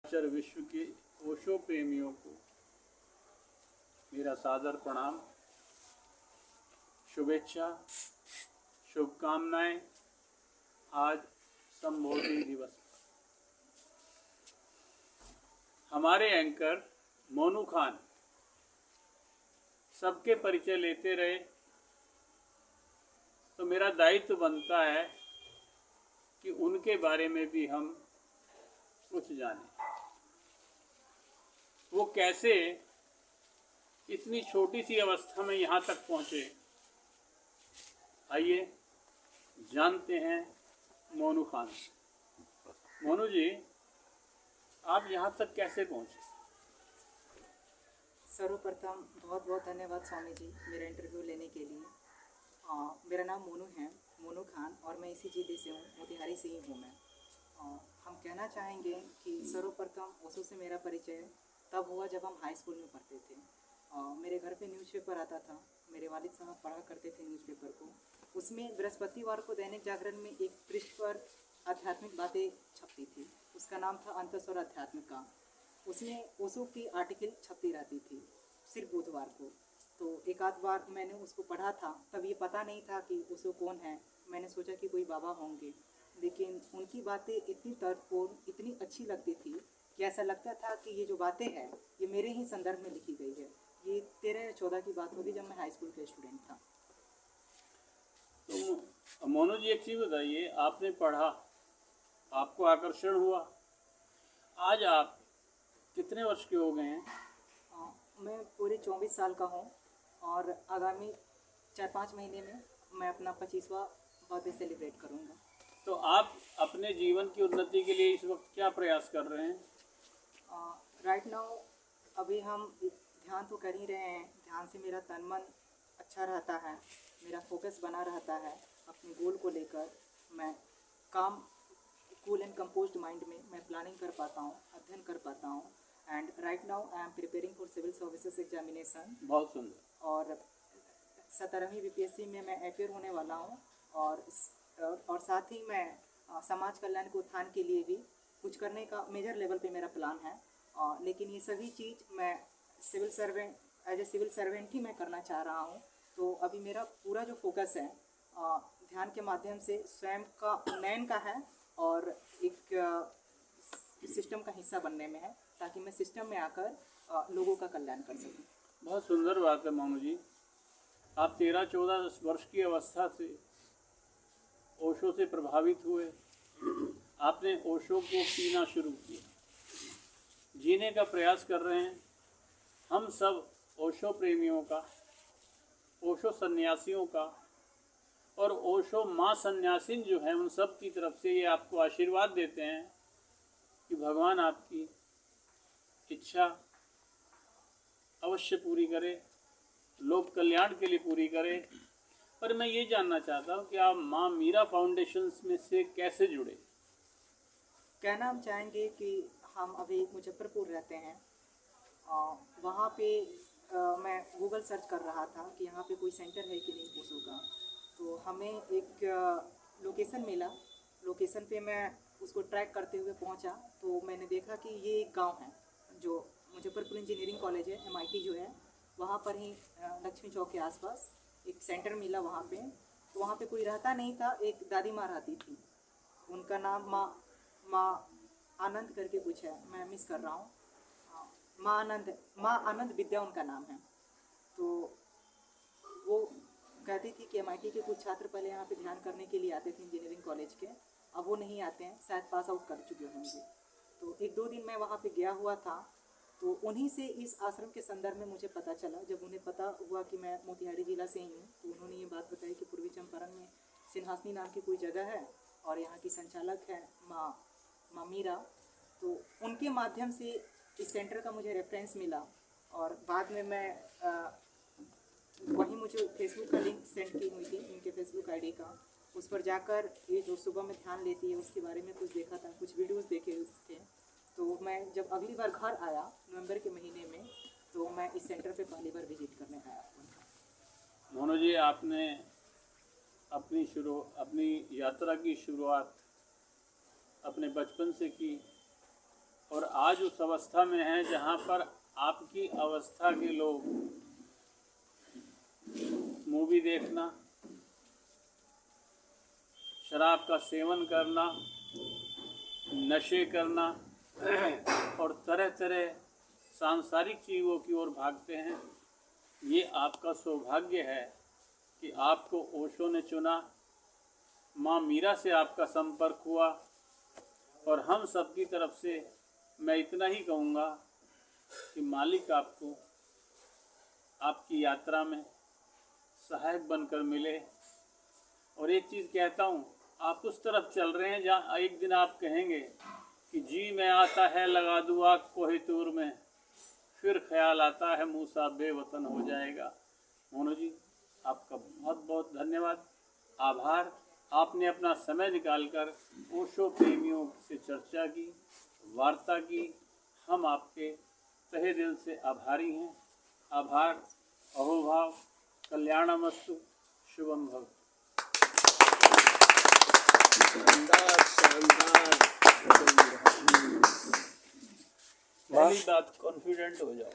चर विश्व के ओशो प्रेमियों को मेरा सादर प्रणाम, शुभेच्छा, शुभकामनाएं। आज संबोधि दिवस पर हमारे एंकर मोनू खान सबके परिचय लेते रहे, तो मेरा दायित्व बनता है कि उनके बारे में भी हम कुछ जानें। वो कैसे इतनी छोटी सी अवस्था में यहाँ तक पहुँचे, आइए जानते हैं मोनू खान। मोनू जी, आप यहाँ तक कैसे पहुँचे? सर्वप्रथम बहुत बहुत धन्यवाद स्वामी जी मेरा इंटरव्यू लेने के लिए। मेरा नाम मोनू है, मोनू खान, और मैं इसी जिले से हूँ, मोतिहारी से ही हूँ मैं। हम कहना चाहेंगे कि सर्वप्रथम ओशो से मेरा परिचय तब हुआ जब हम हाई स्कूल में पढ़ते थे। मेरे घर पे न्यूज़पेपर आता था, मेरे वालिद साहब पढ़ा करते थे न्यूज़पेपर को। उसमें बृहस्पतिवार को दैनिक जागरण में एक पृष्ठ पर आध्यात्मिक बातें छपती थी, उसका नाम था अंतस्वर अध्यात्म का। उसमें ओशो की आर्टिकल छपती रहती थी सिर्फ बुधवार को। तो एक आध बार मैंने उसको पढ़ा था, तब ये पता नहीं था कि ओशो कौन है। मैंने सोचा कि कोई बाबा होंगे, लेकिन उनकी बातें इतनी तर्कपूर्ण, इतनी अच्छी लगती थी कि ऐसा लगता था कि ये जो बातें हैं ये मेरे ही संदर्भ में लिखी गई है। ये 13 या 14 की बात होगी जब मैं हाई स्कूल का स्टूडेंट था। तो मोनू जी, एक चीज़ बताइए, आपने पढ़ा, आपको आकर्षण हुआ, आज आप कितने वर्ष के हो गए हैं? मैं पूरे 24 साल का हूँ और आगामी 4-5 महीने में मैं अपना 25वां बर्थडे सेलिब्रेट करूँगा। तो आप अपने जीवन की उन्नति के लिए इस वक्त क्या प्रयास कर रहे हैं? राइट नाउ अभी हम ध्यान तो कर ही रहे हैं। ध्यान से मेरा तन मन अच्छा रहता है, मेरा फोकस बना रहता है। अपने गोल को लेकर मैं काम कूल एंड कंपोज्ड माइंड में मैं प्लानिंग कर पाता हूँ, अध्ययन कर पाता हूँ। And right now I am preparing for civil services examination. बहुत सुंदर। और 17वीं बीपीएससी में मैं अपियर होने वाला हूँ। और साथ ही मैं समाज कल्याण के उत्थान के लिए भी कुछ करने का मेजर लेवल पे मेरा प्लान है। लेकिन ये सभी चीज़ मैं एज ए सिविल सर्वेंट ही मैं करना चाह रहा हूँ। तो अभी मेरा पूरा जो फोकस है ध्यान के माध्यम से स्वयं का उन्नयन का है और एक सिस्टम का हिस्सा बनने में है, ताकि मैं सिस्टम में आकर लोगों का कल्याण कर सकूँ। बहुत सुंदर बात है मोनू जी। आप 13-14 वर्ष की अवस्था से ओशो से प्रभावित हुए, आपने ओशो को पीना शुरू किया, जीने का प्रयास कर रहे हैं। हम सब ओशो प्रेमियों का, ओशो सन्यासियों का और ओशो माँ सन्यासिन जो हैं उन सब की तरफ से ये आपको आशीर्वाद देते हैं कि भगवान आपकी इच्छा अवश्य पूरी करे, लोक कल्याण के लिए पूरी करे। पर मैं ये जानना चाहता हूँ कि आप माँ मीरा फाउंडेशन में से कैसे जुड़े? कहना हम चाहेंगे कि हम अभी मुजफ्फरपुर रहते हैं। वहाँ पे मैं गूगल सर्च कर रहा था कि यहाँ पे कोई सेंटर है कि नहीं ओशो का। तो हमें एक लोकेशन मिला। लोकेशन पे मैं उसको ट्रैक करते हुए पहुँचा, तो मैंने देखा कि ये एक गांव है जो मुजफ्फरपुर इंजीनियरिंग कॉलेज है, MIT जो है, वहाँ पर ही लक्ष्मी चौक के आसपास एक सेंटर मिला वहाँ पे। तो वहाँ पे कोई रहता नहीं था, एक दादी माँ रहती थी। उनका नाम माँ आनंद करके कुछ है, मैं मिस कर रहा हूँ। माँ आनंद विद्या उनका नाम है। तो वो कहती थी कि MIT के कुछ छात्र पहले यहाँ पे ध्यान करने के लिए आते थे इंजीनियरिंग कॉलेज के, अब वो नहीं आते हैं, शायद पास आउट कर चुके होंगे। तो 1-2 दिन मैं वहाँ पे गया हुआ था, तो उन्हीं से इस आश्रम के संदर्भ में मुझे पता चला। जब उन्हें पता हुआ कि मैं मोतिहारी ज़िला से ही हूँ, तो उन्होंने ये बात बताई कि पूर्वी चंपारण में सिंहासनी नाम की कोई जगह है और यहाँ की संचालक है माँ मीरा। तो उनके माध्यम से इस सेंटर का मुझे रेफरेंस मिला और बाद में मैं वहीं मुझे फेसबुक का लिंक सेंड की हुई थी, इनके फेसबुक आईडी का। उस पर जाकर ये जो सुबह में ध्यान लेती है उसके बारे में कुछ देखा था, कुछ वीडियोस देखे थे। तो मैं जब अगली बार घर आया नवंबर के महीने में, तो मैं इस सेंटर पे पहली बार विजिट करने आया। मोनू जी, आपने अपनी यात्रा की शुरुआत अपने बचपन से की और आज उस अवस्था में हैं जहाँ पर आपकी अवस्था के लोग मूवी देखना, शराब का सेवन करना, नशे करना और तरह तरह सांसारिक चीज़ों की ओर भागते हैं। ये आपका सौभाग्य है कि आपको ओशो ने चुना, माँ मीरा से आपका संपर्क हुआ, और हम सबकी तरफ से मैं इतना ही कहूँगा कि मालिक आपको आपकी यात्रा में सहायक बनकर मिले। और एक चीज़ कहता हूँ, आप उस तरफ चल रहे हैं जहाँ एक दिन आप कहेंगे कि जी मैं आता है लगा दूँ आग कोहितूर में, फिर ख्याल आता है मूसा बेवतन हो जाएगा। मोनू जी, आपका बहुत बहुत धन्यवाद, आभार। आपने अपना समय निकालकर ओशो प्रेमियों से चर्चा की, वार्ता की। हम आपके तहे दिल से आभारी हैं। आभार, अहोभाव, कल्याणमस्तु, शुभम भव। शानदार शानदार। पहली बात, कॉन्फिडेंट हो जाओ।